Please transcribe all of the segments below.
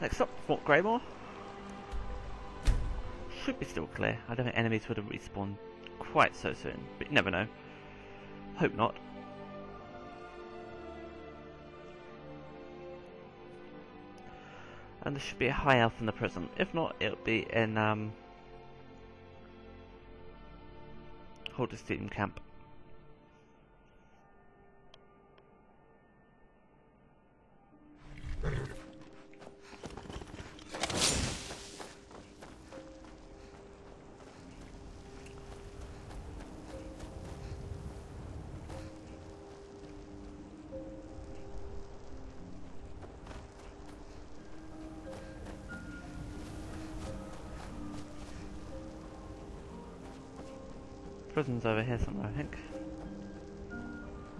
Next up, Fort Greymore. Should be still clear. I don't think enemies would have respawned quite so soon, but you never know. Hope not. And there should be a high elf in the prison. If not, it'll be in Holderstein camp. Prison's over here somewhere, I think.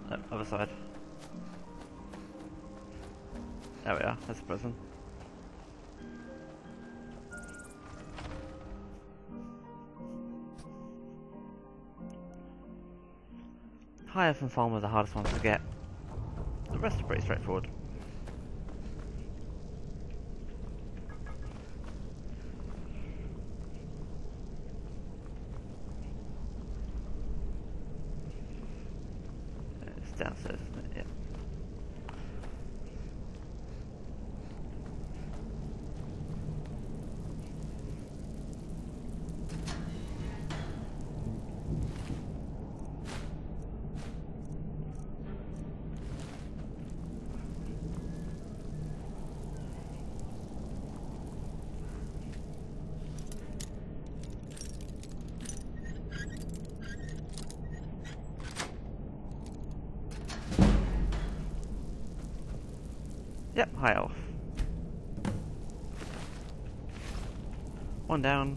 No, other side. There we are, there's the prison. High elf and farmer are the hardest ones to get. The rest are pretty straightforward. Downstairs, isn't it? Yeah. Yep, high elf. One down.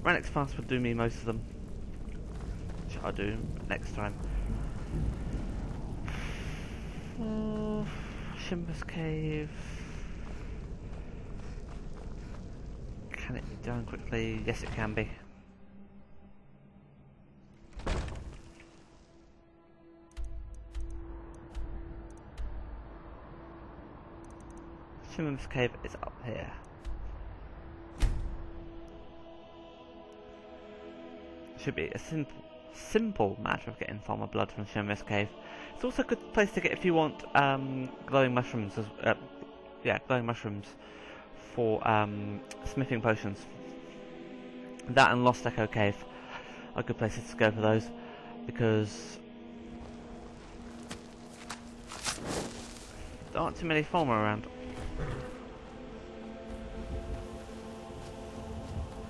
Ranix fast would do me most of them. Which I'll do next time. Shimbus Cave. Can it be done quickly? Yes, it can be. Shimbus Cave is up here. Should be a simple matter of getting farmer blood from Shimbus Cave. It's also a good place to get if you want glowing mushrooms. Yeah, glowing mushrooms for smithing potions. That and Lost Echo Cave are good places to go for those because there aren't too many farmer around.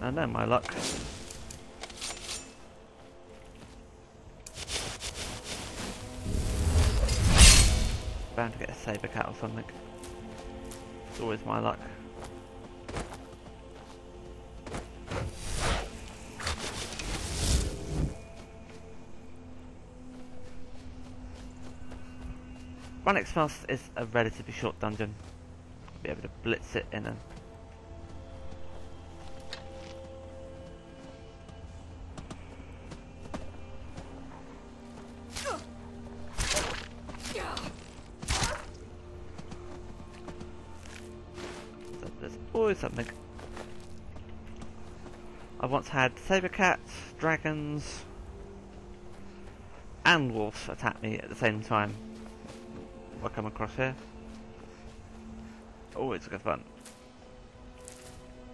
I know my luck. Bound to get a saber cat or something. It's always my luck. Ranix Fast is a relatively short dungeon. Be able to blitz it in a always something. I've once had saber cats, dragons, and wolves attack me at the same time. I come across here. Always good fun.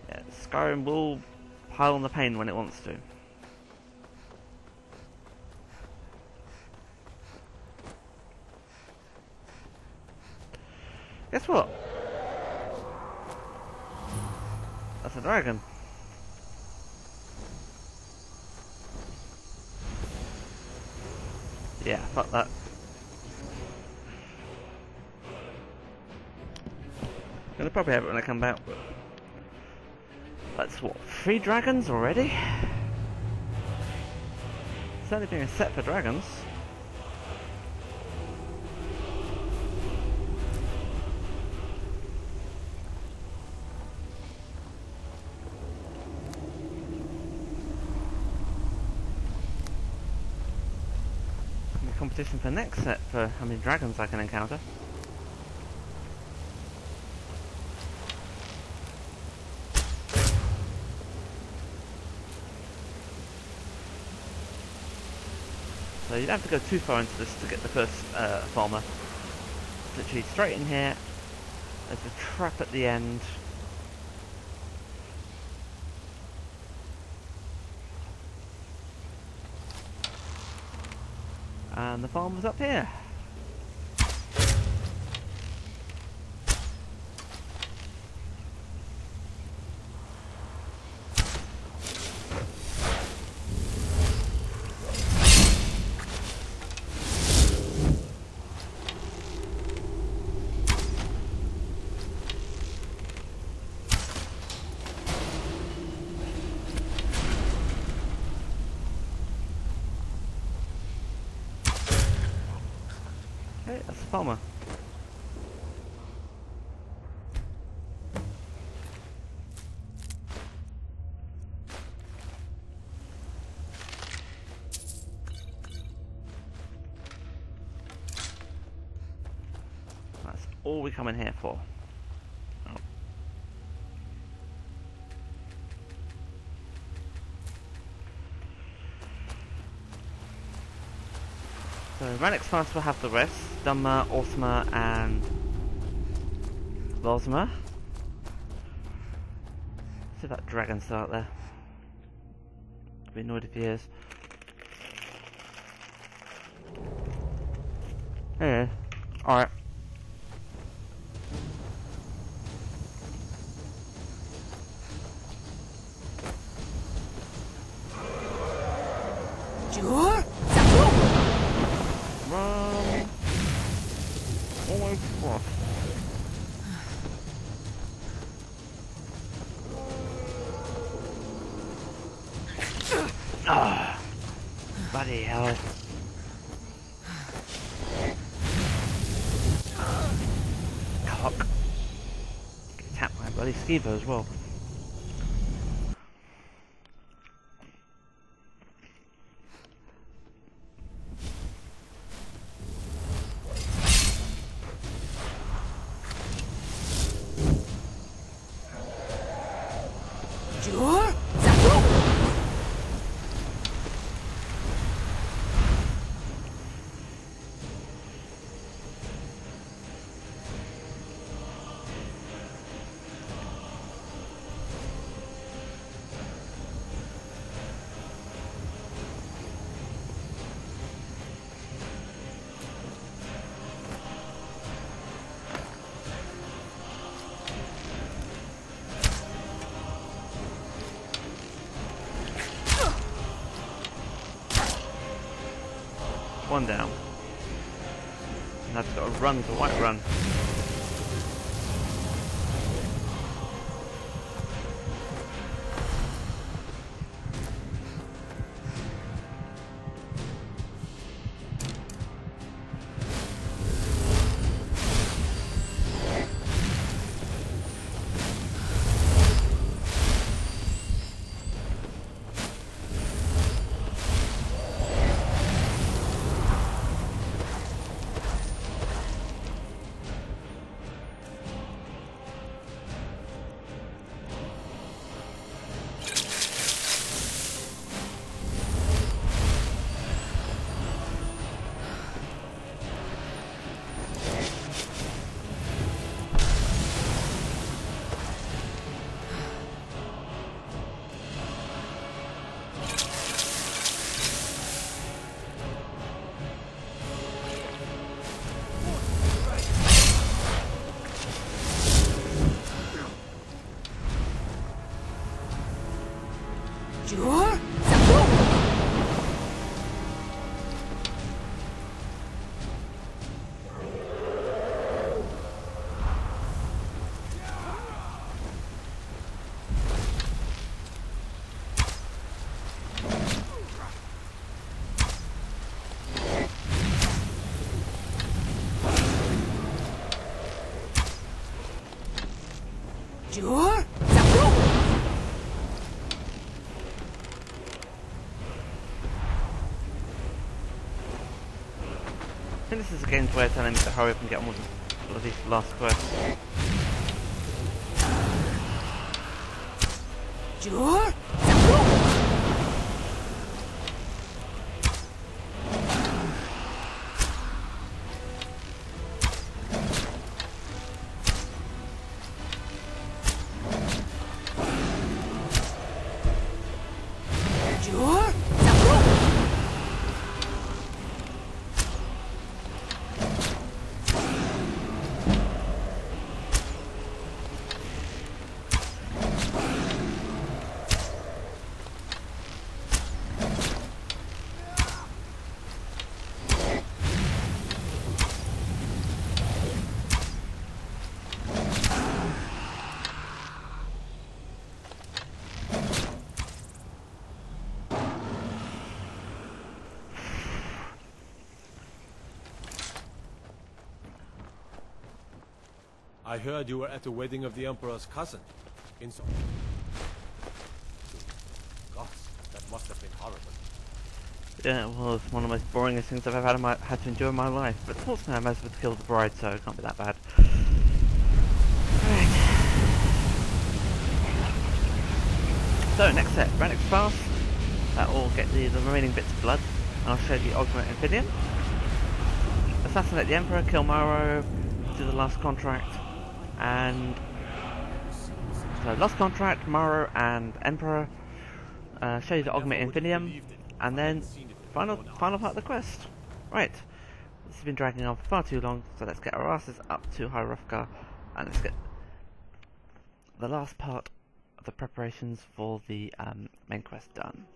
Yeah, Skyrim will pile on the pain when it wants to. Guess what? That's a dragon. Yeah, fuck that. Gonna probably have it when I come back, but that's what, 3 dragons already? It's only being a set for dragons. Competition for next set for how many dragons I can encounter. So you don't have to go too far into this to get the first farmer. Literally straight in here. There's a trap at the end. And the farmer's up here. Hey, that's the farmer. That's all we come in here for. Oh. So Ranix Fast will have the rest. Dunmer, Orthma and Losmer. See if that dragon's still out there. I'd be annoyed if he is. Yeah. Alright. Run! Always cross. Ah! Bloody hell. Cock. Get attacked by a bloody skeever as well. One down. And I've got to run the white run. I think this is a game's way of telling me to hurry up and get on with the bloody last quest. I heard you were at the wedding of the Emperor's cousin. God, that must have been horrible. Yeah, well, it's one of the most boringest things I've ever had to endure in my life. But fortunately, I managed to kill the bride, so it can't be that bad. Right. So, next set, Renix Fast. That will get the remaining bits of blood. And I'll show you the ultimate Infidium. Assassinate the Emperor, kill Maro, do the last contract, and... So, last contract, Maro and Emperor. Show you the ultimate Infidium. And then, final part of the quest. Right, this has been dragging on for far too long, so let's get our asses up to Hyrufka, and let's get the last part of the preparations for the main quest done.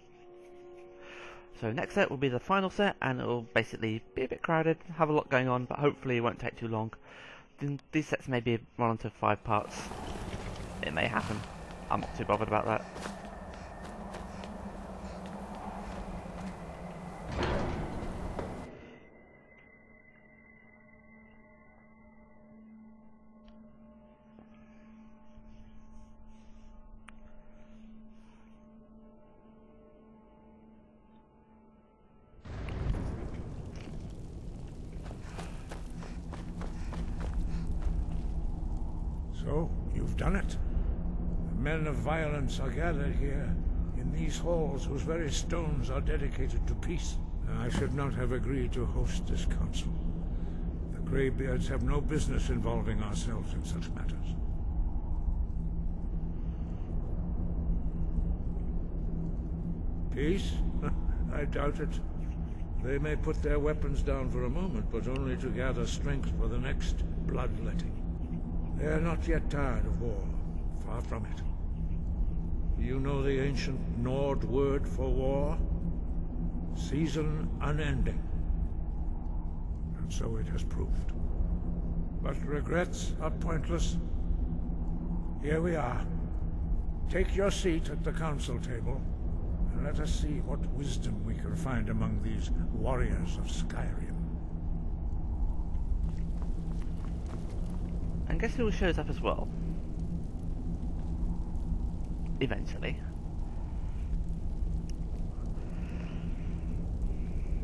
So next set will be the final set, and it will basically be a bit crowded, have a lot going on, but hopefully it won't take too long. These sets may be run into 5 parts. It may happen. I'm not too bothered about that. So, you've done it. The men of violence are gathered here, in these halls whose very stones are dedicated to peace. I should not have agreed to host this council. The Greybeards have no business involving ourselves in such matters. Peace? I doubt it. They may put their weapons down for a moment, but only to gather strength for the next bloodletting. They are not yet tired of war. Far from it. You know the ancient Nord word for war? Season unending. And so it has proved. But regrets are pointless. Here we are. Take your seat at the council table, and let us see what wisdom we can find among these warriors of Skyrim. And guess who shows up as well? Eventually.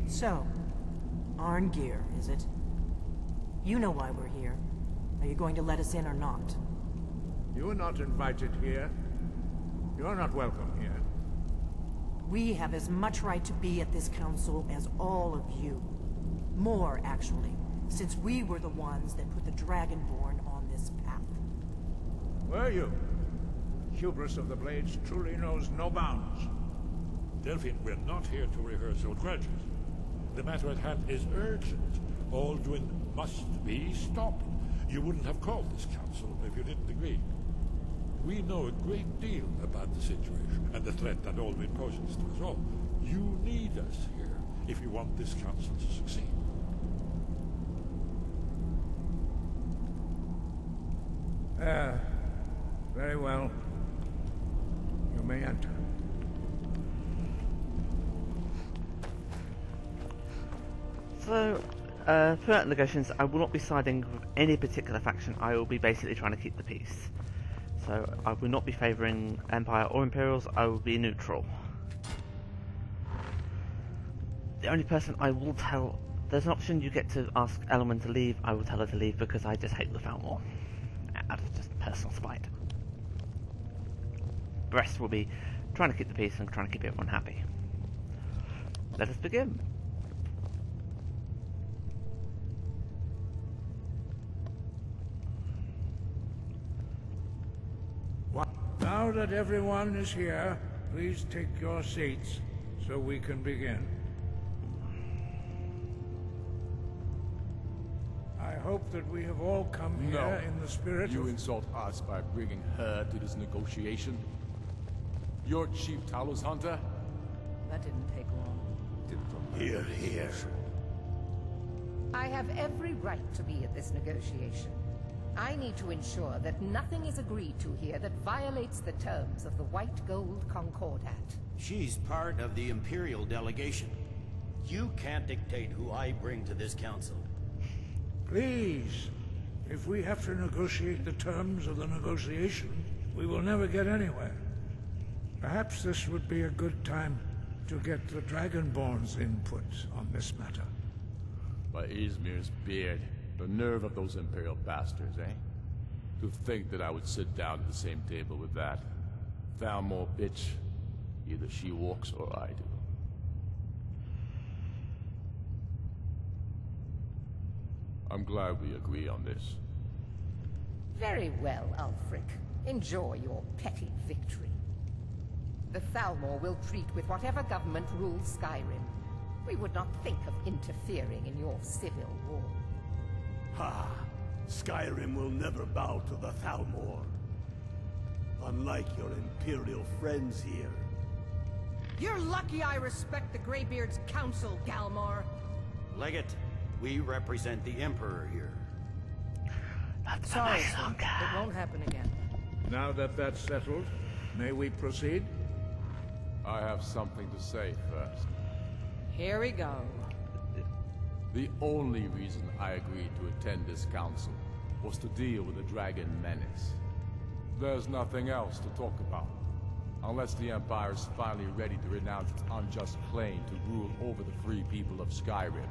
So, Arngeir, is it? You know why we're here. Are you going to let us in or not? You are not invited here. You are not welcome here. We have as much right to be at this council as all of you. More, actually, since we were the ones that put the Dragonborn on this path. Were you? Hubris of the Blades truly knows no bounds. Delphine, we're not here to rehearse old grudges. The matter at hand is urgent. All doing must be stopped. You wouldn't have called this council if you didn't agree. We know a great deal about the situation and the threat that Alwyn poses to us all. You need us here if you want this council to succeed. Very well. You may enter. So, throughout negotiations, I will not be siding with any particular faction. I will be basically trying to keep the peace. So, I will not be favouring Empire or Imperials. I will be neutral. The only person I will tell... There's an option you get to ask Elwyn to leave. I will tell her to leave because I just hate the Falmor. Out of just personal spite. The rest will be trying to keep the peace and trying to keep everyone happy. Let us begin. Now that everyone is here, please take your seats so we can begin. I hope that we have all come here in the spirit You of... insult us by bringing her to this negotiation? You're Chief Talos Hunter? That didn't take long. Here, here. I have every right to be at this negotiation. I need to ensure that nothing is agreed to here that violates the terms of the White Gold Concordat. She's part of the Imperial delegation. You can't dictate who I bring to this council. Please, If we have to negotiate the terms of the negotiation, we will never get anywhere. Perhaps this would be a good time to get the Dragonborn's input on this matter. By Izmir's beard, the nerve of those Imperial bastards, eh? To think that I would sit down at the same table with that Thalmor bitch. Either she walks or I do. I'm glad we agree on this. Very well, Ulfric. Enjoy your petty victory. The Thalmor will treat with whatever government rules Skyrim. We would not think of interfering in your civil war. Ha! Skyrim will never bow to the Thalmor. Unlike your Imperial friends here. You're lucky I respect the Greybeard's counsel, Galmar. Legate, we represent the Emperor here. Sorry, sir. It won't happen again. Now that that's settled, may we proceed? I have something to say first. Here we go. The only reason I agreed to attend this council was to deal with the Dragon Menace. There's nothing else to talk about. Unless the Empire is finally ready to renounce its unjust claim to rule over the free people of Skyrim.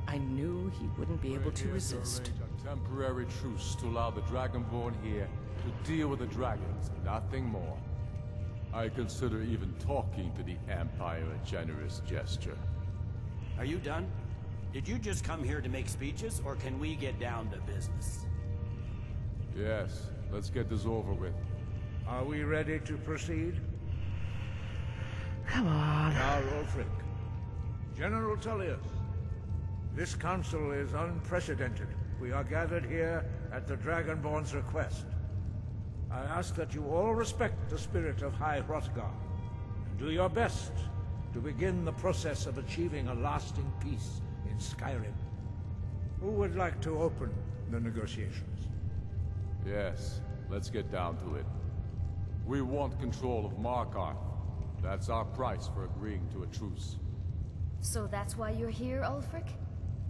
I knew he wouldn't be able to resist. Arrange a temporary truce to allow the Dragonborn here to deal with the dragons, nothing more. I consider even talking to the Empire a generous gesture. Are you done? Did you just come here to make speeches, or can we get down to business? Yes, let's get this over with. Are we ready to proceed? Come on. Now, Ulfric. General Tullius, this council is unprecedented. We are gathered here at the Dragonborn's request. I ask that you all respect the spirit of High Hrothgar, and do your best to begin the process of achieving a lasting peace in Skyrim. Who would like to open the negotiations? Yes, let's get down to it. We want control of Markarth. That's our price for agreeing to a truce. So that's why you're here, Ulfric?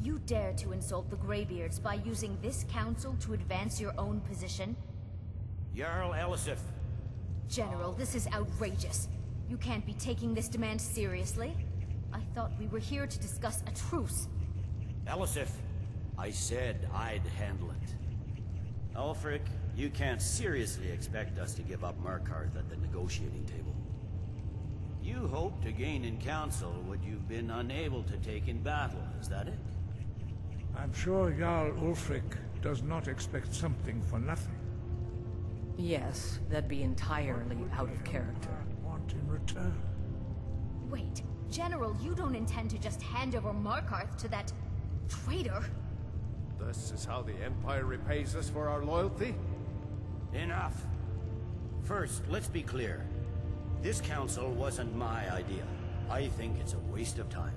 You dare to insult the Greybeards by using this council to advance your own position? Jarl Elisif. General, this is outrageous. You can't be taking this demand seriously. I thought we were here to discuss a truce. Elisif, I said I'd handle it. Ulfric, you can't seriously expect us to give up Markarth at the negotiating table. You hoped to gain in council what you've been unable to take in battle, is that it? I'm sure Jarl Ulfric does not expect something for nothing. Yes, that'd be entirely out of character. Want in return? Wait, General, you don't intend to just hand over Markarth to that traitor? This is how the Empire repays us for our loyalty? Enough. First, let's be clear. This council wasn't my idea. I think it's a waste of time.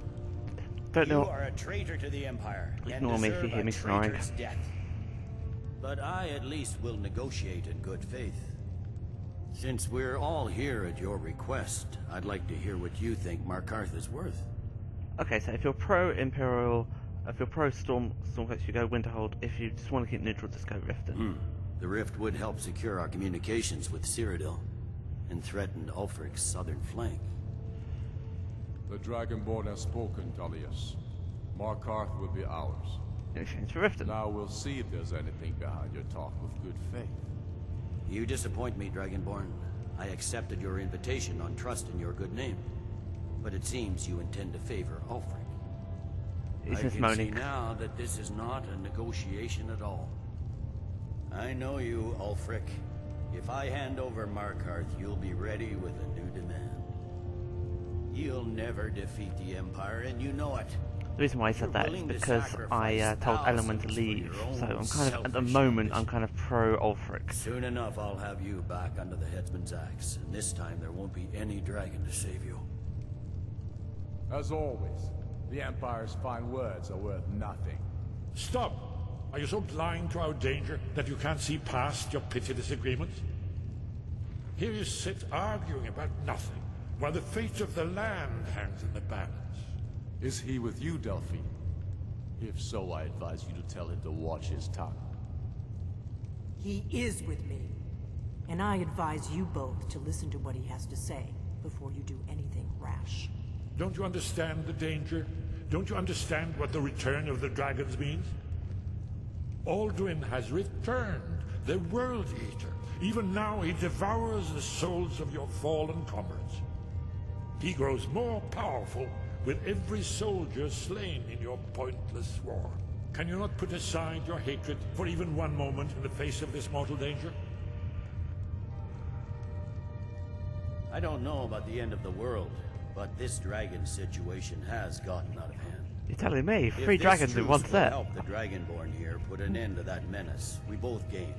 Don't know. You are a traitor to the Empire, and Ignore me if you deserve hear a me snoring. traitor's death. But I at least will negotiate in good faith. Since we're all here at your request, I'd like to hear what you think Markarth is worth. Okay, so if you're pro-Imperial, if you're pro-Stormcloaks, you go Winterhold. If you just want to keep neutral, just go Riften. The rift would help secure our communications with Cyrodiil, and threaten Ulfric's southern flank. The Dragonborn has spoken, Tullius. Markarth will be ours. In exchange for Riften. Now we'll see if there's anything behind your talk with good faith. You disappoint me, Dragonborn. I accepted your invitation on trust in your good name. But it seems you intend to favor Ulfric. He's I just can see moaning. now that this is not a negotiation at all. I know you, Ulfric. If I hand over Markarth, you'll be ready with a new demand. You'll never defeat the Empire, and you know it. The reason why I said that is because I told Ellen when to leave, so I'm kind of, at the moment, I'm kind of pro-Ulfric. Soon enough, I'll have you back under the headsman's axe, and this time there won't be any dragon to save you. As always, the Empire's fine words are worth nothing. Stop! Are you so blind to our danger that you can't see past your pitiless agreements? Here you sit arguing about nothing, while the fate of the land hangs in the balance. Is he with you, Delphine? If so, I advise you to tell him to watch his tongue. He is with me. And I advise you both to listen to what he has to say before you do anything rash. Don't you understand the danger? Don't you understand what the return of the dragons means? Alduin has returned, the World Eater. Even now he devours the souls of your fallen comrades. He grows more powerful with every soldier slain in your pointless war. Can you not put aside your hatred for even one moment in the face of this mortal danger? I don't know about the end of the world, but this dragon situation has gotten out of hand. You're telling me? If 3 this dragons in one truce will set. help the Dragonborn here put an end to that menace, we both gain.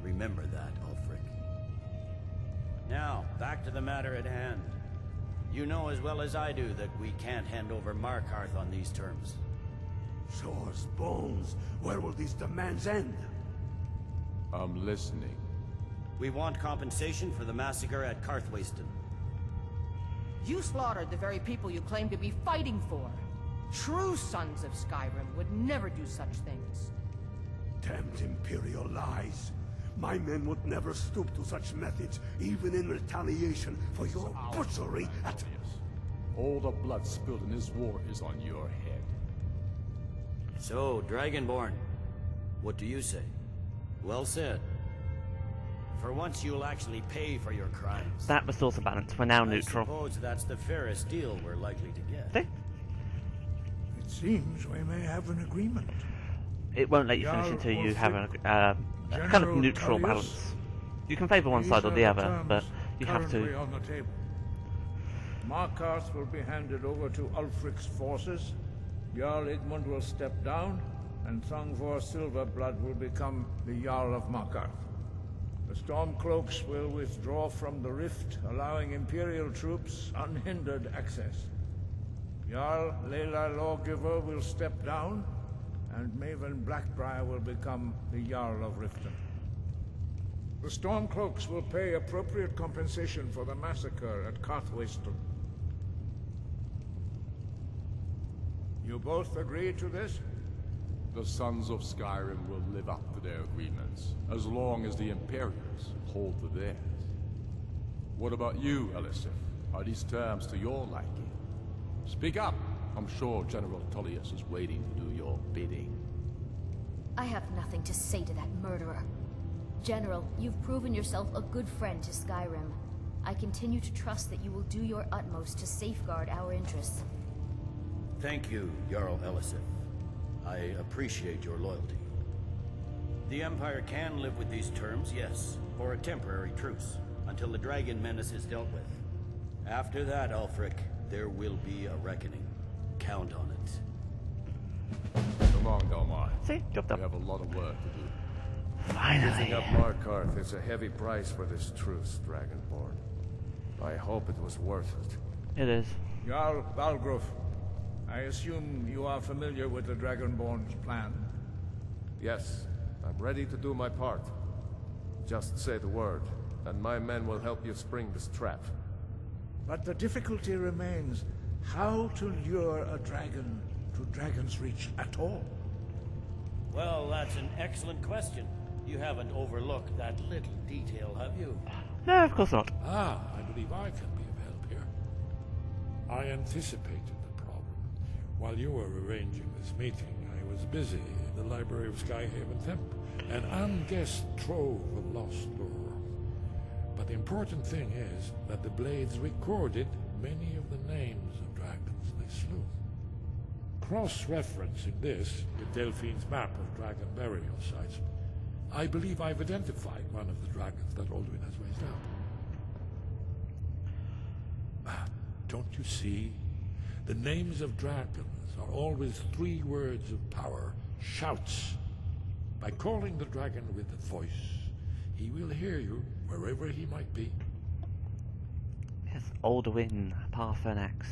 Remember that, Ulfric. Now, back to the matter at hand. You know as well as I do that we can't hand over Markarth on these terms. Swords, bones, where will these demands end? I'm listening. We want compensation for the massacre at Karthwasten. You slaughtered the very people you claim to be fighting for. True sons of Skyrim would never do such things. Damned Imperial lies. My men would never stoop to such methods, even in retaliation for your butchery at... All the blood spilled in this war is on your head. So, Dragonborn, what do you say? Well said. For once you'll actually pay for your crimes. That restores the balance. We're now neutral. I suppose that's the fairest deal we're likely to get. See? It seems we may have an agreement. It won't let you finish Jarl until you have a kind of General neutral Tullius, balance. You can favour one these side or are the other, terms but you have currently to. on the table. Markarth will be handed over to Ulfric's forces. Jarl Igmund will step down, and Thongvor Silverblood will become the Jarl of Markarth. The Stormcloaks will withdraw from the rift, allowing Imperial troops unhindered access. Jarl Leila Lawgiver will step down, and Maven Blackbriar will become the Jarl of Riften. The Stormcloaks will pay appropriate compensation for the massacre at Karthwasten. You both agree to this? The Sons of Skyrim will live up to their agreements, as long as the Imperials hold to theirs. What about you, Elisif? Are these terms to your liking? Speak up! I'm sure General Tullius is waiting to do your bidding. I have nothing to say to that murderer. General, you've proven yourself a good friend to Skyrim. I continue to trust that you will do your utmost to safeguard our interests. Thank you, Jarl Elisif. I appreciate your loyalty. The Empire can live with these terms, yes, for a temporary truce, until the dragon menace is dealt with. After that, Ulfric, there will be a reckoning. Count on it. Come on, Delmar. See? Job We done. have a lot of work to do. Giving Finally. up Markarth is a heavy price for this truce, Dragonborn. I hope it was worth it. It is. Jarl Balgruf, I assume you are familiar with the Dragonborn's plan? Yes, I'm ready to do my part. Just say the word, and my men will help you spring this trap. But the difficulty remains how to lure a dragon to Dragon's Reach at all. Well, that's an excellent question. You haven't overlooked that little detail, have you? No, of course not. Ah, I believe I can be of help here. I anticipated the problem. While you were arranging this meeting, I was busy in the library of Skyhaven Temple, an unguessed trove of lost lore. But the important thing is that the blades recorded many of the names of dragons they slew. Cross-referencing this with Delphine's map of dragon burial sites, I believe I've identified one of the dragons that Alduin has raised up. Don't you see? The names of dragons are always 3 words of power, shouts. By calling the dragon with a voice, he will hear you wherever he might be. Yes, Alduin, Parthenax.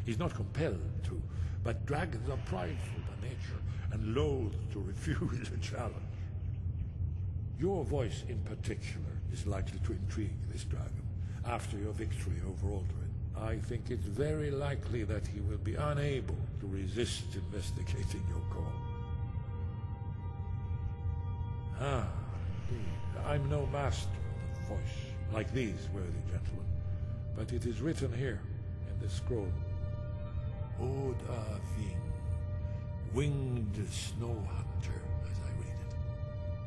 He's not compelled to, but dragons are prideful by nature and loath to refuse a challenge. Your voice in particular is likely to intrigue this dragon after your victory over Alduin. I think it's very likely that he will be unable to resist investigating your call. indeed. I'm no master of voice, like these worthy gentlemen, but it is written here in this scroll. Oda Ving, winged snow hunter, as I read it.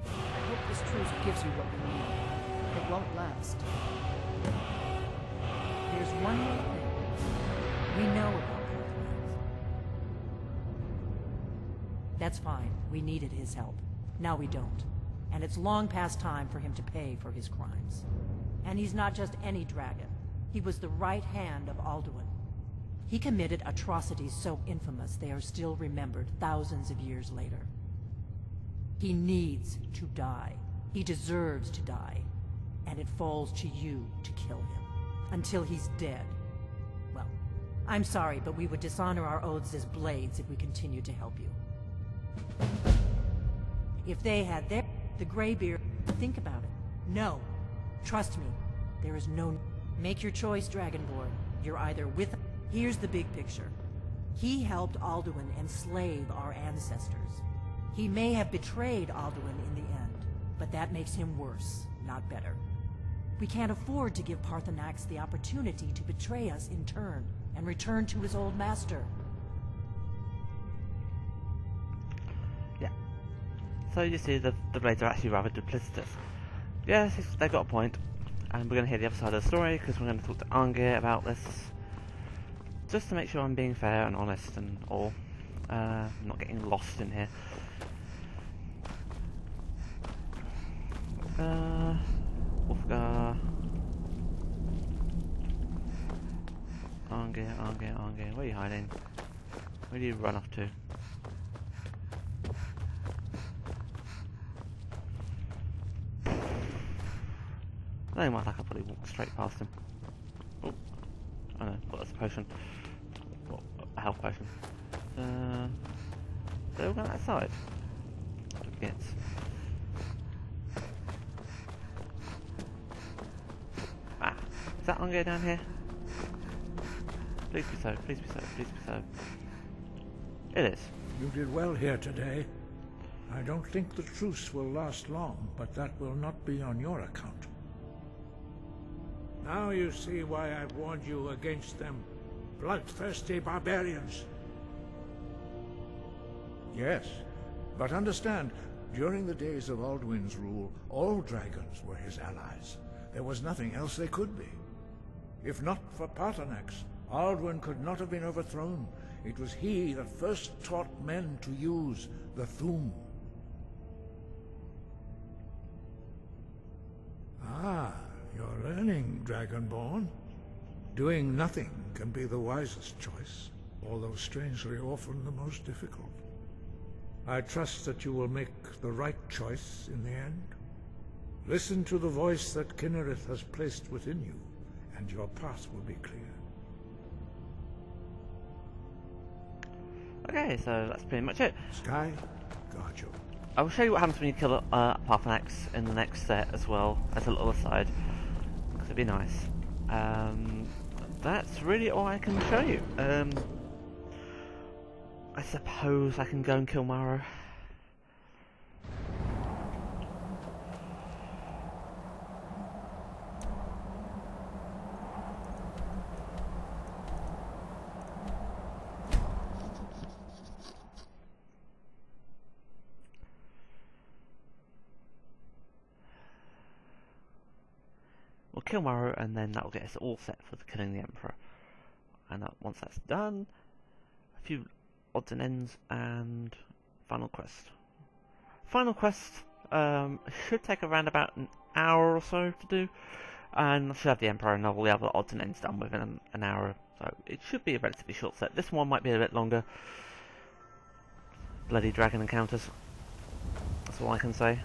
I hope this truce gives you what we need. It won't last. There's one more thing. We know about Parthenos. That's fine. We needed his help. Now we don't. And it's long past time for him to pay for his crimes. And he's not just any dragon. He was the right hand of Alduin. He committed atrocities so infamous they are still remembered thousands of years later. He needs to die. He deserves to die. And it falls to you to kill him. Until he's dead. Well, I'm sorry, but we would dishonor our oaths as blades if we continued to help you. If they had the Greybeard, think about it. No. Trust me. There is no... Make your choice, Dragonborn. You're either with... Here's the big picture. He helped Alduin enslave our ancestors. He may have betrayed Alduin in the end, but that makes him worse, not better. We can't afford to give Parthenax the opportunity to betray us in turn, and return to his old master. Yeah. So you see, the blades are actually rather duplicitous. Yes, they've got a point. And we're going to hear the other side of the story, because we're going to talk to Angir about this. Just to make sure I'm being fair and honest and all. Not getting lost in here. Wolfgar. Angir. Where are you hiding? Where do you run off to? I might like I probably walk straight past him. Oh, I know, got this potion. Well, a health potion. They're all going outside. Yes. Ah, is that Angir down here? Please be so, please be so, please be so. It is. You did well here today. I don't think the truce will last long, but that will not be on your account. Now you see why I've warned you against them bloodthirsty barbarians. Yes, but understand, during the days of Alduin's rule, all dragons were his allies. There was nothing else they could be. If not for Parthenax, Alduin could not have been overthrown. It was he that first taught men to use the Thu'um. Ah, you're learning, Dragonborn. Doing nothing can be the wisest choice, although strangely often the most difficult. I trust that you will make the right choice in the end. Listen to the voice that Kynareth has placed within you, and your path will be clear. Okay, so that's pretty much it. Sky, guard you. I will show you what happens when you kill Parthenax in the next set as well, as a little aside, because it'd be nice. That's really all I can show you. I suppose I can go and kill Maro. We'll kill Maro, and then that will get us all set for killing the Emperor. And once that's done, a few odds and ends, and final quest. Final quest should take around about an hour or so to do, and I should have the Emperor and all the other odds and ends done within an hour. So it should be a relatively short set. This one might be a bit longer. Bloody dragon encounters. That's all I can say.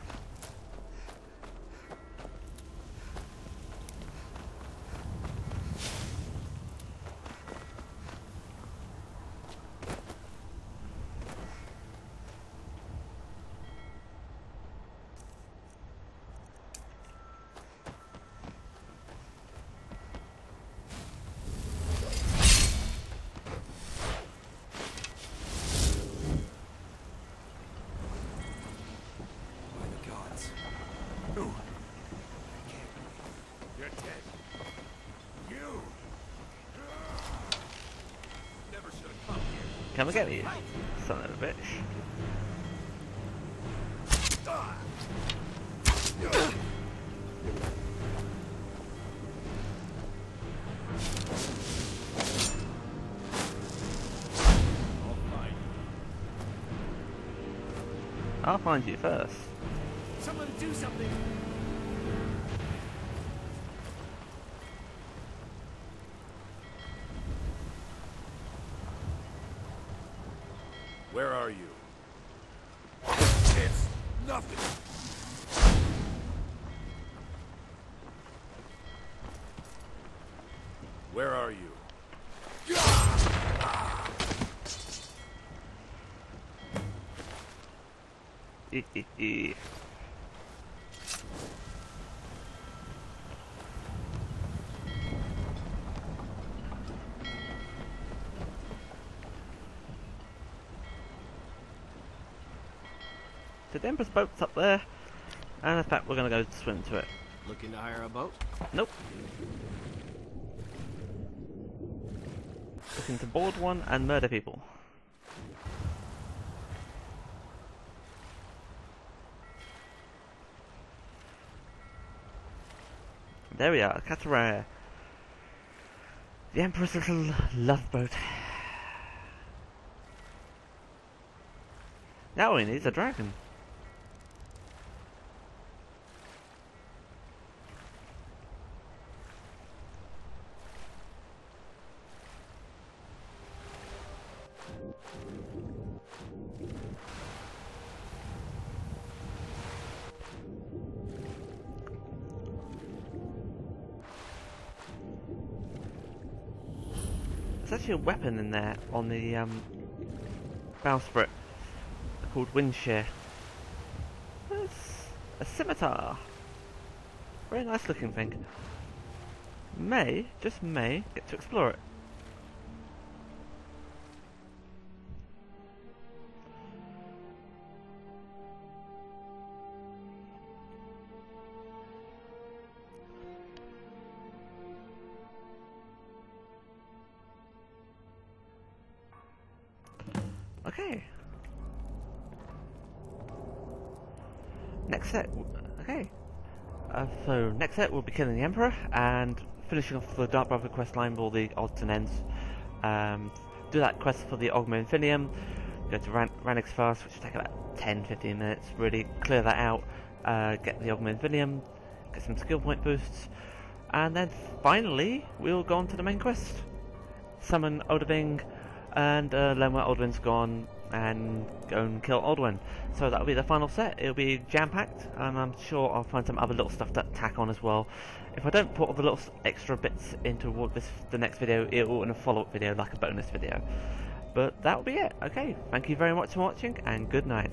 You're dead. You! Never should have come here. Come and get me, son of a bitch. I'll find you first. Someone do something! Where are you? It's nothing! Where are you? So the Emperor's boat's up there, and in fact we're gonna go swim to it. Looking to hire a boat? Nope. Looking to board one and murder people. There we are, Kataraya. The Emperor's little love boat. Now he needs a dragon. There's actually a weapon in there on the bowsprit called wind shear. It's a scimitar. Very nice looking thing. May, just may, get to explore it. Okay. Next set. Okay. So next set we'll be killing the Emperor and finishing off the Dark Brotherhood quest line with all the odds and ends. Do that quest for the Ogma Infinium. Go to Ranix fast, which will take about 10-15 minutes. Really clear that out. Get the Ogma Infinium. Get some skill point boosts. And then finally we'll go on to the main quest. Summon Odabing and learn where Alduin's gone and go and kill Alduin. So that'll be the final set. It'll be jam-packed, and I'm sure I'll find some other little stuff to tack on as well. If I don't put all the little extra bits into the next video, it will in a follow-up video, like a bonus video. But that'll be it. Okay, thank you very much for watching, and good night.